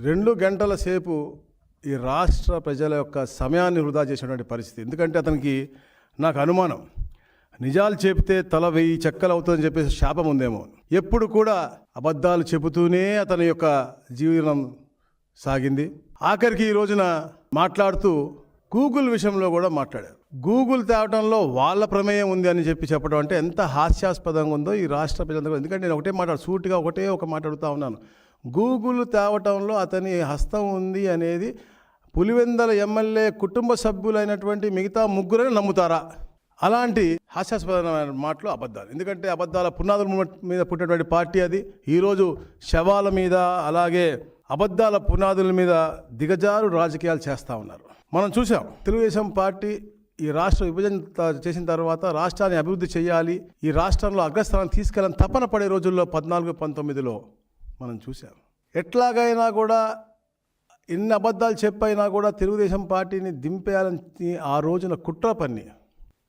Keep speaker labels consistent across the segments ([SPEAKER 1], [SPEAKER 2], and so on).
[SPEAKER 1] 2 గంటల సేపు ఈ రాష్ట్ర ప్రజల యొక్క సమయాన్ని వృధా చేసినటువంటి పరిస్థితి. ఎందుకంటే అతనికి నాకు అనుమానం, నిజాలు చెబితే తల 1000 చెక్కలు అవుతుందని చెప్పేసి శాపం ఉందేమో. ఎప్పుడు కూడా అబద్ధాలు చెబుతూనే అతని యొక్క జీవనం సాగింది. ఆఖరికి ఈ రోజున మాట్లాడుతూ గూగుల్ విషయంలో కూడా మాట్లాడారు. గూగుల్ తేవటంలో వాళ్ళ ప్రమేయం ఉంది అని చెప్పడం అంటే ఎంత హాస్యాస్పదంగా ఉందో ఈ రాష్ట్ర ప్రజలందరూ. ఎందుకంటే నేను సూటిగా ఒక మాట అడుగుతా ఉన్నాను. గూగుల్ తేవటంలో అతని హస్తం ఉంది అనేది పులివెందల ఎమ్మెల్యే కుటుంబ సభ్యులైనటువంటి మిగతా ముగ్గురని నమ్ముతారా? అలాంటి హాస్యాస్పదమైన మాటలు అబద్ధాలు. ఎందుకంటే అబద్ధాల పునాదుల మీద పుట్టినటువంటి పార్టీ అది. ఈరోజు శవాల మీద అలాగే అబద్ధాల పునాదుల మీద దిగజారు రాజకీయాలు చేస్తూ ఉన్నారు. మనం చూసాం, తెలుగుదేశం పార్టీ ఈ రాష్ట్ర విభజన చేసిన తర్వాత రాష్ట్రాన్ని అభివృద్ధి చేయాలి, ఈ రాష్ట్రంలో అగ్రస్థానం తీసుకెళ్ళని తపన పడే రోజుల్లో 14-19లో మనం చూసాం. ఎట్లాగైనా కూడా ఎన్ని అబద్ధాలు చెప్పైనా కూడా తెలుగుదేశం పార్టీని దింపేయాలని ఆ రోజున కుట్ర పన్ని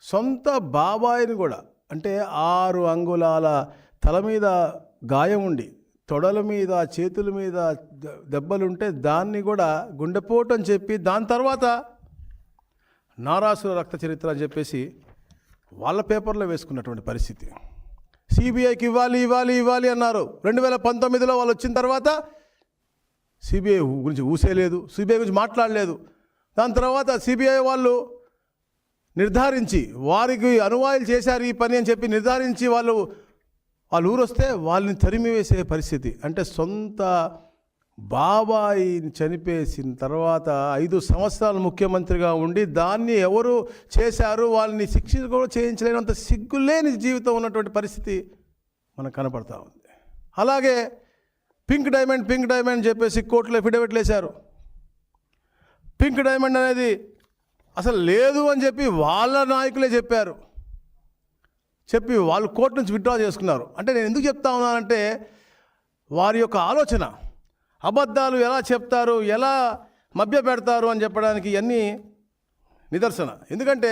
[SPEAKER 1] సొంత బాబాయిని కూడా, అంటే 6 అంగుళాల తల మీద గాయం ఉండి తొడల మీద చేతుల మీద దెబ్బలుంటే దాన్ని కూడా గుండెపోటు అని చెప్పి దాని తర్వాత నారాసుర రక్త చరిత్ర అని చెప్పేసి వాళ్ళ పేపర్లో వేసుకున్నటువంటి పరిస్థితి. సిబిఐకి ఇవ్వాలి అన్నారు. 2019లో వాళ్ళు వచ్చిన తర్వాత సిబిఐ గురించి ఊసేయలేదు, సిబిఐ గురించి మాట్లాడలేదు. దాని తర్వాత సిబిఐ వాళ్ళు నిర్ధారించి వారికి అనువాయిలు చేశారు ఈ పని అని చెప్పి నిర్ధారించి వాళ్ళు ఊరు వస్తే వాళ్ళని తరిమి వేసే పరిస్థితి. అంటే సొంత బాబాయిని చనిపేసిన తర్వాత 5 సంవత్సరాలు ముఖ్యమంత్రిగా ఉండి దాన్ని ఎవరు చేశారు వాళ్ళని శిక్ష కూడా చేయించలేనంత సిగ్గులేని జీవితం ఉన్నటువంటి పరిస్థితి మనకు కనపడతా ఉంది. అలాగే పింక్ డైమండ్ చెప్పేసి కోర్టులో ఎఫిడవిట్లు వేశారు. పింక్ డైమండ్ అనేది అసలు లేదు అని చెప్పి వాళ్ళ నాయకులే చెప్పి వాళ్ళు కోర్టు నుంచి విత్డ్రా చేసుకున్నారు. అంటే నేను ఎందుకు చెప్తా ఉన్నానంటే వారి యొక్క ఆలోచన, అబద్ధాలు ఎలా చెప్తారు, ఎలా మభ్య పెడతారు అని చెప్పడానికి ఇవన్నీ నిదర్శన. ఎందుకంటే